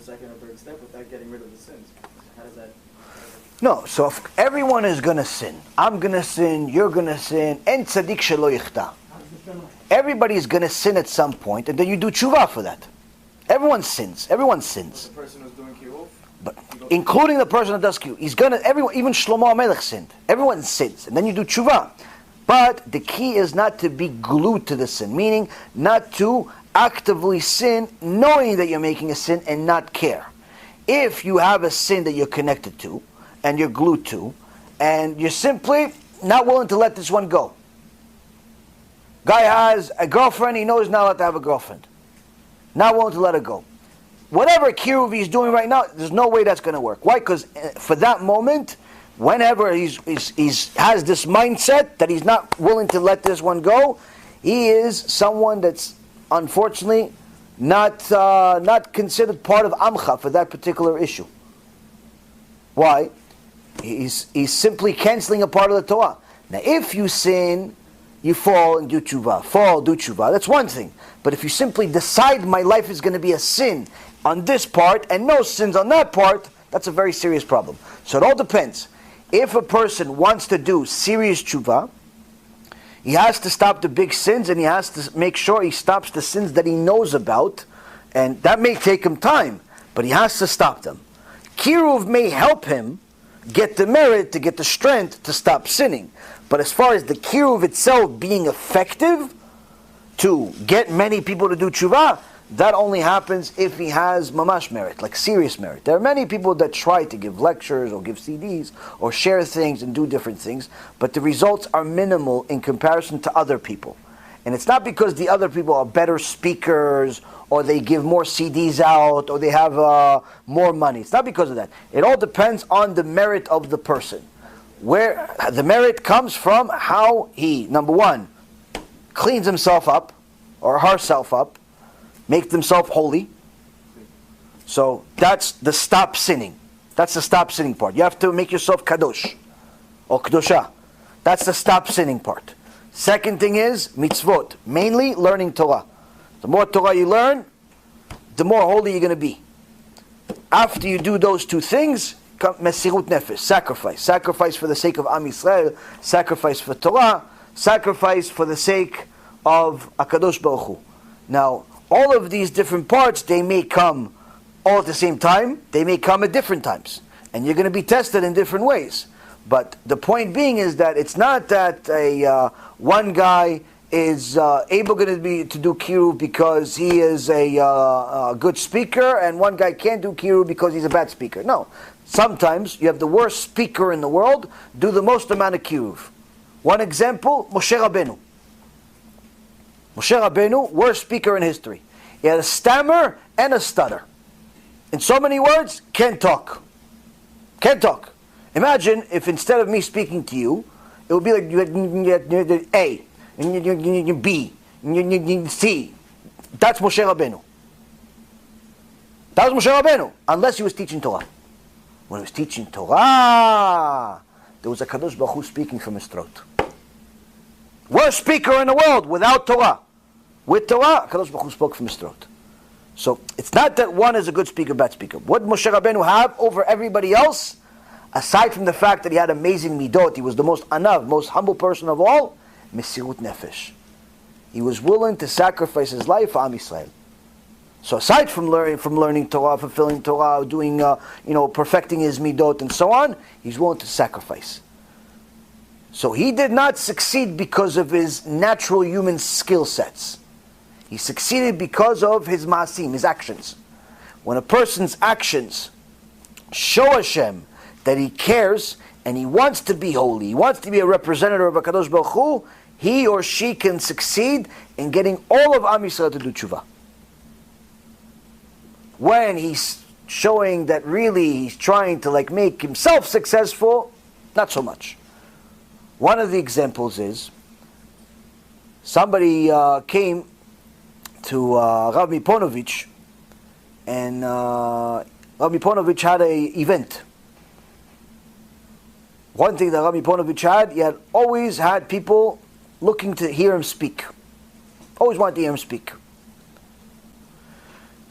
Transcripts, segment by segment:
second or third step without getting rid of the sins. How does that? No, so if everyone is going to sin, I'm going to sin, you're going to sin, en tzaddik shelo yichta. Everybody's going to sin at some point, and then you do tshuva for that. Everyone sins. Everyone sins. The person who's doing Kiruv? But including the person that does Kiruv. He's going to, everyone, even Shlomo HaMelech sinned. Everyone sins, and then you do tshuva. But the key is not to be glued to the sin, meaning not to actively sin, knowing that you're making a sin and not care. If you have a sin that you're connected to, and you're glued to, and you're simply not willing to let this one go. Guy has a girlfriend, he knows he's not allowed to have a girlfriend. Not willing to let her go. Whatever Kiruv he's doing right now, there's no way that's going to work. Why? Because for that moment, whenever he has this mindset that he's not willing to let this one go, he is someone that's unfortunately not considered part of Amcha for that particular issue. Why? He's simply canceling a part of the Torah. Now, if you sin, you fall and do tshuva. Fall, do tshuva. That's one thing. But if you simply decide my life is going to be a sin on this part and no sins on that part, that's a very serious problem. So it all depends. If a person wants to do serious tshuva, he has to stop the big sins and he has to make sure he stops the sins that he knows about. And that may take him time, but he has to stop them. Kiruv may help him get the merit, to get the strength to stop sinning. But as far as the Kiruv itself being effective to get many people to do tshuva, that only happens if he has mamash merit, like serious merit. There are many people that try to give lectures or give CDs or share things and do different things, but the results are minimal in comparison to other people. And it's not because the other people are better speakers or they give more CDs out or they have more money. It's not because of that. It all depends on the merit of the person. Where the merit comes from how he, number one, cleans himself up or herself up, make themselves holy. So that's the stop sinning. That's the stop sinning part. You have to make yourself kadosh or kedosha. That's the stop sinning part. Second thing is mitzvot, mainly learning Torah. The more Torah you learn, the more holy you're going to be. After you do those two things, come mesirut nefesh, sacrifice. Sacrifice for the sake of Am Yisrael, sacrifice for Torah, sacrifice for the sake of HaKadosh Baruch Hu. Now, all of these different parts, they may come all at the same time, they may come at different times. And you're going to be tested in different ways. But the point being is that it's not that one guy is able to do Kiruv because he is a good speaker, and one guy can't do Kiruv because he's a bad speaker. No. Sometimes you have the worst speaker in the world do the most amount of Kiruv. One example, Moshe Rabbeinu. Moshe Rabbeinu, worst speaker in history. He had a stammer and a stutter. In so many words, can't talk. Can't talk. Imagine if instead of me speaking to you, it would be like you had A, and you B, and you C. That's Moshe Rabbeinu. That was Moshe Rabbeinu, unless he was teaching Torah. When he was teaching Torah, there was a Kadosh Baruch Hu speaking from his throat. Worst speaker in the world without Torah. With Torah, Kadosh Baruch Hu spoke from his throat. So it's not that one is a good speaker, bad speaker. What Moshe Rabbeinu have over everybody else, aside from the fact that he had amazing midot, he was the most anav, most humble person of all, mesirut nefesh. He was willing to sacrifice his life for Am Yisrael. So aside from learning Torah, fulfilling Torah, doing, perfecting his midot and so on, he's willing to sacrifice. So he did not succeed because of his natural human skill sets. He succeeded because of his maasim, his actions. When a person's actions show Hashem that he cares and he wants to be holy, he wants to be a representative of HaKadosh Baruch Hu, he or she can succeed in getting all of Am Yisrael to do tshuva. When he's showing that really he's trying to make himself successful, not so much. One of the examples is somebody came to Rabbi Ponovich, and Rabbi Ponovich had an event. One thing that Rabbi Ponovich had, he had always had people looking to hear him speak. Always wanted to hear him speak.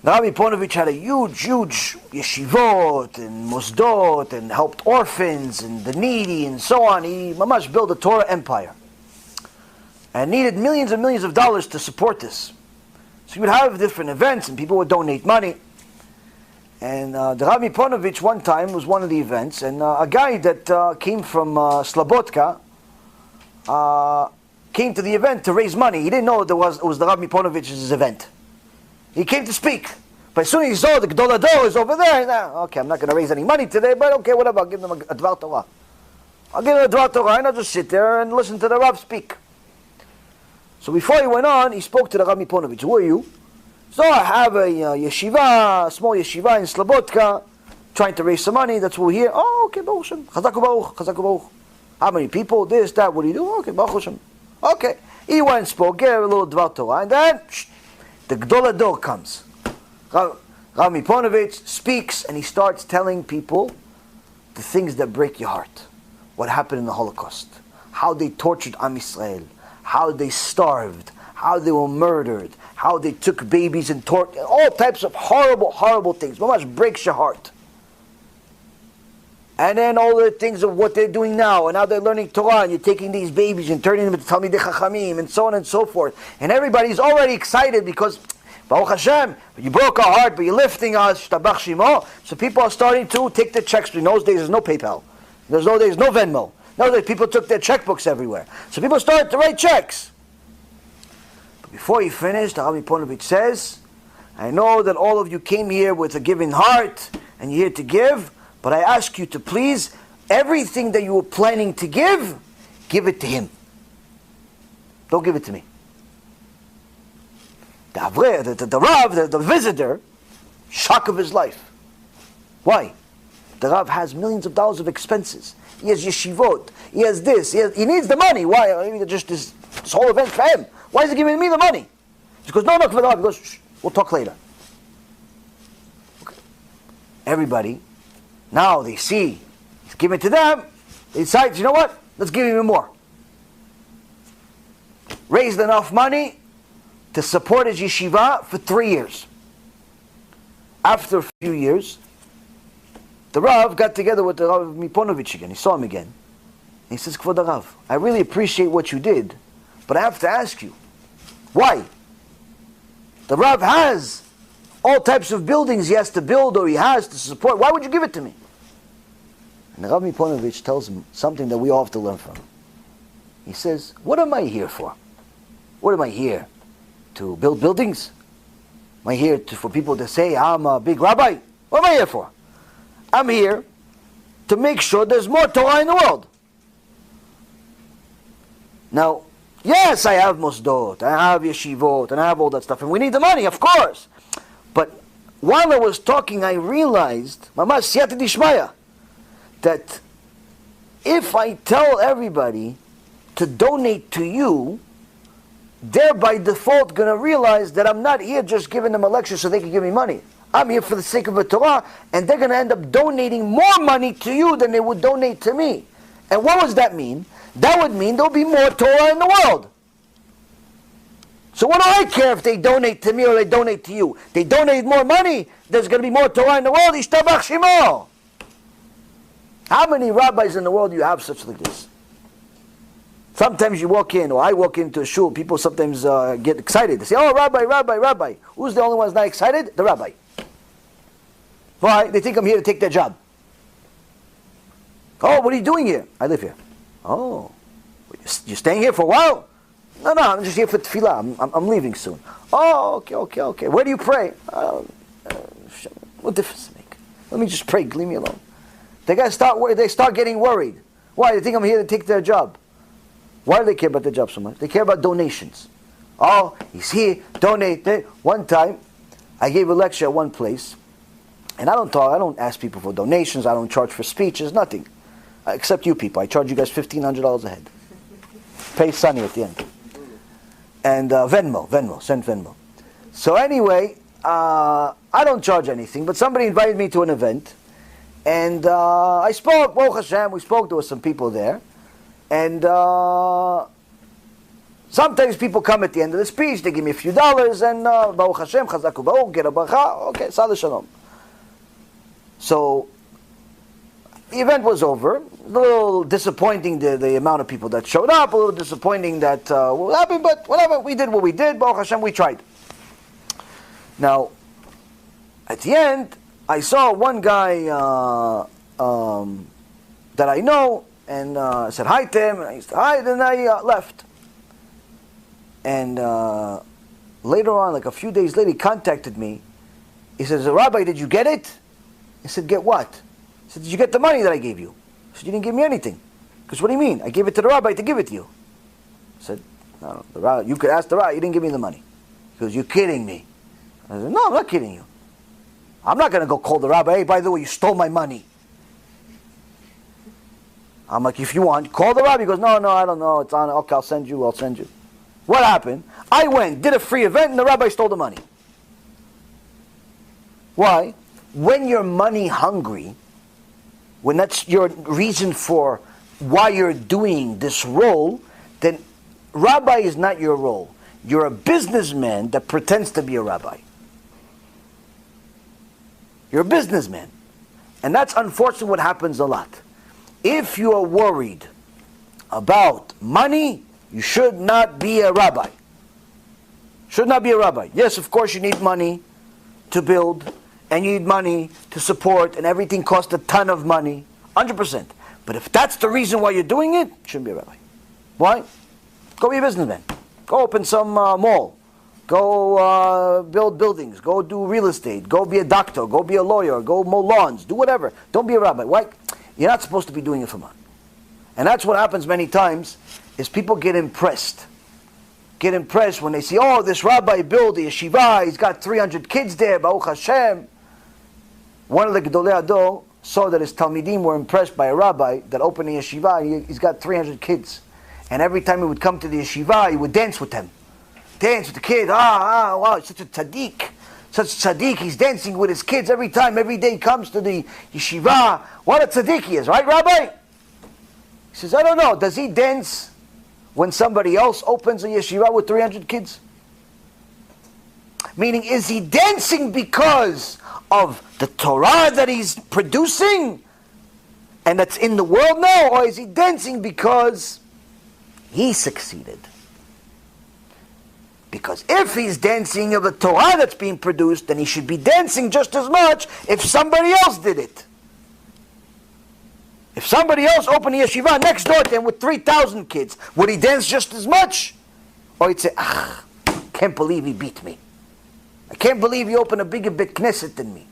Rabbi Ponovich had a huge yeshivot and mosdot and helped orphans and the needy and so on. He mamash built a Torah empire and needed millions and millions of dollars to support this. So he would have different events and people would donate money. And the Rabbi Ponovich one time was one of the events, and a guy that came from Slabotka came to the event to raise money. He didn't know it was the Rabbi Ponovich's event. He came to speak. But as soon as he saw the Gdol Ador is over there, okay, I'm not going to raise any money today, but okay, whatever, I'll give them a Dvar Torah. I'll give them a Dvar Torah, and I'll just sit there and listen to the Rav speak. So before he went on, he spoke to the Rabbi Ponovich. Who are you? So I have a yeshiva, a small yeshiva in Slabotka, trying to raise some money, that's what we're here. Oh, okay, Baruch Hashem. Chazaku Baruch, Chazaku Baruch. How many people? This, that, what do you do? Okay, Baruch Hashem. Okay. He went and spoke, gave a little Dvar Torah, and then the Gdol Ador comes. Rabbi Ponovich speaks and he starts telling people the things that break your heart. What happened in the Holocaust. How they tortured Am Yisrael. How they starved. How they were murdered. How they took babies and tortured. All types of horrible, horrible things. Mamash breaks your heart. And then all the things of what they're doing now, and how they're learning Torah, and you're taking these babies and turning them into Talmidei Chachamim, and so on and so forth. And everybody's already excited because, Baruch Hashem, you broke our heart, but you're lifting us, Shtabach Shimo. So people are starting to take their checks. In those days, there's no PayPal. There's no Venmo. Nowadays, people took their checkbooks everywhere. So people started to write checks. But before he finished, the Rabbi Ponovich says, I know that all of you came here with a giving heart, and you're here to give, but I ask you to please, everything that you were planning to give it to him. Don't give it to me. The Rav, the visitor, shock of his life. Why? The Rav has millions of dollars of expenses. He has yeshivot. He has this. He needs the money. Why? I mean, just this whole event for him. Why is he giving me the money? He goes, no, for the Rav. He goes, we'll talk later. Okay. Everybody, now they see he's giving it to them. They decide, you know what? Let's give him more. Raised enough money to support his yeshiva for 3 years. After a few years, the Rav got together with the Rav Miponovich again. He saw him again. He says, Kvod Rav, I really appreciate what you did, but I have to ask you, why? The Rav has all types of buildings he has to build or he has to support. Why would you give it to me? And the Rav Miponovich tells him something that we all have to learn from. He says, what am I here for? What am I here? To build buildings? Am I here for people to say I'm a big rabbi? What am I here for? I'm here to make sure there's more Torah in the world. Now, yes, I have mosdot, I have yeshivot, and I have all that stuff, and we need the money, of course. But while I was talking, I realized, mamash siyata dishmaya, that if I tell everybody to donate to you, they're by default going to realize that I'm not here just giving them a lecture so they can give me money. I'm here for the sake of the Torah, and they're going to end up donating more money to you than they would donate to me. And what does that mean? That would mean there'll be more Torah in the world. So what do I care if they donate to me or they donate to you? They donate more money, there's going to be more Torah in the world. Ishtabach Shemo. How many rabbis in the world do you have such like this? Sometimes you walk in, or I walk into a shul, people sometimes get excited. They say, oh, rabbi. Who's the only one who's not excited? The rabbi. Why? They think I'm here to take their job. Oh, what are you doing here? I live here. Oh, you're staying here for a while? No, I'm just here for tefillah. I'm leaving soon. Oh, okay. Where do you pray? What difference does it make? Let me just pray. Leave me alone. They start getting worried. Why? They think I'm here to take their job. Why do they care about their job so much? They care about donations. Oh, he's here, donate. One time, I gave a lecture at one place, and I don't ask people for donations, I don't charge for speeches, nothing. Except you people. I charge you guys $1,500 a head. Pay Sonny at the end. And Venmo, send Venmo. So anyway, I don't charge anything, but somebody invited me to an event, and I spoke, Baruch Hashem, there were some people there. And Sometimes people come at the end of the speech, they give me a few dollars, and Baruch Hashem, Chazak u'Baruch, get a bracha, okay, Salah Shalom. So, the event was over. A little disappointing, the amount of people that showed up, a little disappointing that what happened, but whatever, we did what we did, Baruch Hashem, we tried. Now, at the end, I saw one guy that I know, and said hi to him, and I said hi, then I left. And later on, like a few days later, he contacted me. He says, Rabbi, did you get it? I said, get what? He said, did you get the money that I gave you? I said, you didn't give me anything. Because what do you mean? I gave it to the rabbi to give it to you. I said, no, the rabbi, you could ask the rabbi, you didn't give me the money. He goes, you're kidding me. I said, no, I'm not kidding you. I'm not going to go call the rabbi, hey, by the way, you stole my money. I'm like, if you want, call the rabbi. He goes, no, I don't know, it's on, okay, I'll send you. What happened? I went, did a free event, and the rabbi stole the money. Why? When you're money hungry, when that's your reason for why you're doing this role, then rabbi is not your role. You're a businessman that pretends to be a rabbi. You're a businessman. And that's unfortunately what happens a lot. If you are worried about money, you should not be a rabbi. Should not be a rabbi. Yes, of course you need money to build, and you need money to support, and everything costs a ton of money, 100%. But if that's the reason why you're doing it, you shouldn't be a rabbi. Why? Go be a businessman. Go open some mall. Go build buildings. Go do real estate. Go be a doctor. Go be a lawyer. Go mow lawns. Do whatever. Don't be a rabbi. Why? You're not supposed to be doing it for money. And that's what happens many times, is people get impressed. Get impressed when they see, oh, this rabbi built a yeshiva, he's got 300 kids there, Baruch Hashem. One of the Gedolei Ador saw that his Talmidim were impressed by a rabbi that opened a yeshiva, he's got 300 kids. And every time he would come to the yeshiva, he would dance with them. Dance with the kid, wow, he's such a tzaddik. Such a tzaddik, he's dancing with his kids every time, every day he comes to the yeshiva. What a tzaddik he is, right, Rabbi? He says, I don't know, does he dance when somebody else opens a yeshiva with 300 kids? Meaning, is he dancing because of the Torah that he's producing and that's in the world now? Or is he dancing because he succeeded? Because if he's dancing of the Torah that's being produced, then he should be dancing just as much if somebody else did it. If somebody else opened a yeshiva next door to him with 3,000 kids, would he dance just as much? Or he'd say, can't believe he beat me. I can't believe he opened a bigger bit knesset than me.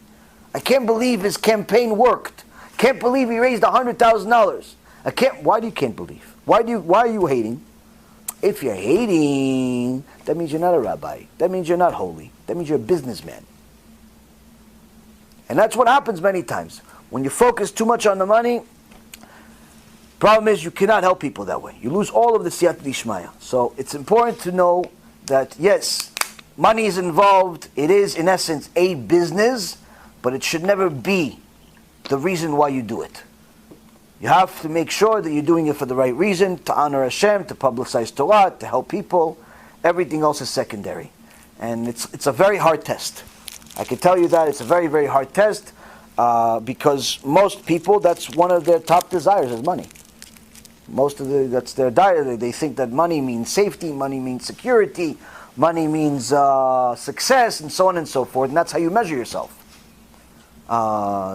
I can't believe his campaign worked. Can't believe he raised $100,000. Why do you can't believe? Why are you hating? If you're hating, that means you're not a rabbi. That means you're not holy. That means you're a businessman. And that's what happens many times. When you focus too much on the money, problem is you cannot help people that way. You lose all of the siyata d'ishmaya. So it's important to know that yes, money is involved. It is in essence a business, but it should never be the reason why you do it. You have to make sure that you're doing it for the right reason, to honor Hashem, to publicize Torah, to help people. Everything else is secondary. And it's a very hard test. I can tell you that it's a very, very hard test because most people, that's one of their top desires is money. That's their diet. They think that money means safety, money means security, money means success, and so on and so forth. And that's how you measure yourself.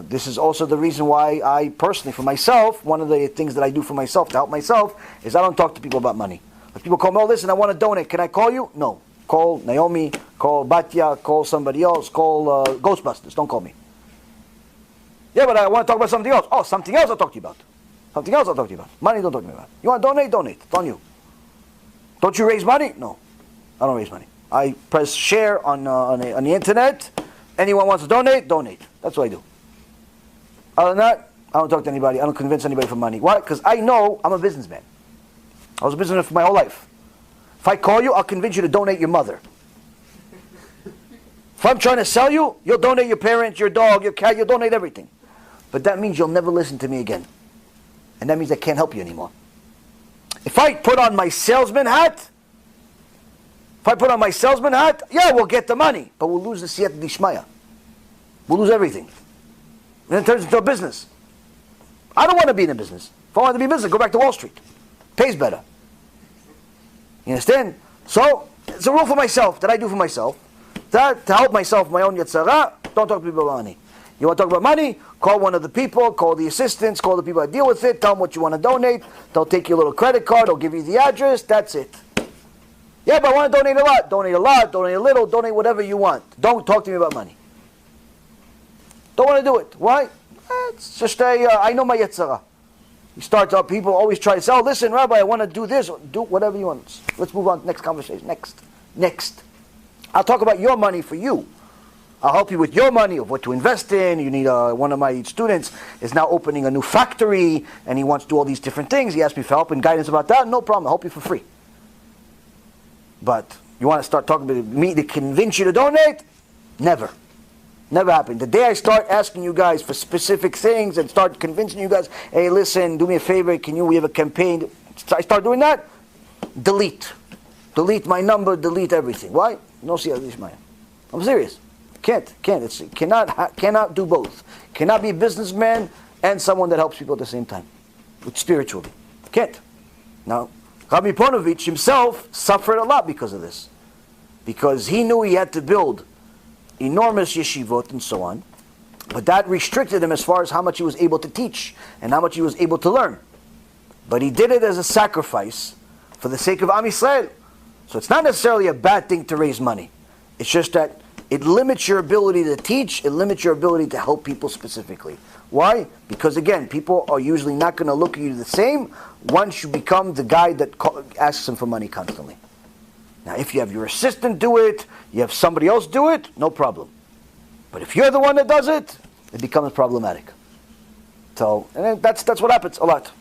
This is also the reason why I personally, for myself, one of the things that I do for myself to help myself is I don't talk to people about money. If people call me, oh, listen, I want to donate. Can I call you? No. Call Naomi, call Batya, call somebody else, call Ghostbusters. Don't call me. Yeah, but I want to talk about something else. Oh, something else I'll talk to you about. Something else I'll talk to you about. Money, don't talk to me about. You want to donate? Donate. It's on you. Don't you raise money? No. I don't raise money. I press share on the internet. Anyone wants to donate? Donate. That's what I do. Other than that, I don't talk to anybody. I don't convince anybody for money. Why? Because I know I'm a businessman. I was a businessman for my whole life. If I call you, I'll convince you to donate your mother. If I'm trying to sell you, you'll donate your parents, your dog, your cat, you'll donate everything. But that means you'll never listen to me again. And that means I can't help you anymore. If I put on my salesman hat, If I put on my salesman hat, yeah, we'll get the money, but we'll lose the siyata dishmaya. We'll lose everything. And it turns into a business. I don't want to be in a business. If I want to be in business, go back to Wall Street. Pays better. You understand? So, it's a rule for myself that I do for myself. That to help myself, my own yetzara, don't talk to people about money. You want to talk about money? Call one of the people, call the assistants, call the people that deal with it, tell them what you want to donate. They'll take your little credit card, they'll give you the address, that's it. Yeah, but I want to donate a lot. Donate a lot, donate a little, donate whatever you want. Don't talk to me about money. Don't want to do it. Why? It's just I know my yetzara. You start to, people always try to say, oh, listen, Rabbi, I want to do this. Do whatever you want. Let's move on to the next conversation. Next. I'll talk about your money for you. I'll help you with your money, of what to invest in. You need one of my students is now opening a new factory, and he wants to do all these different things. He asked me for help and guidance about that. No problem. I'll help you for free. But you want to start talking to me to convince you to donate? Never. Never happened. The day I start asking you guys for specific things and start convincing you guys, hey, listen, do me a favor, we have a campaign. I start doing that, delete. Delete my number, delete everything. Why? No siyata dishmaya. I'm serious. Cannot do both. Cannot be a businessman and someone that helps people at the same time. Spiritually. Can't. Now, Rabbi Ponovich himself suffered a lot because of this. Because he knew he had to build enormous yeshivot and so on. But that restricted him as far as how much he was able to teach and how much he was able to learn. But he did it as a sacrifice for the sake of Am Yisrael. So it's not necessarily a bad thing to raise money. It's just that it limits your ability to teach, it limits your ability to help people specifically. Why? Because again, people are usually not going to look at you the same once you become the guy that asks them for money constantly. Now, if you have your assistant do it, you have somebody else do it, no problem. But if you're the one that does it, it becomes problematic. So, and that's what happens a lot.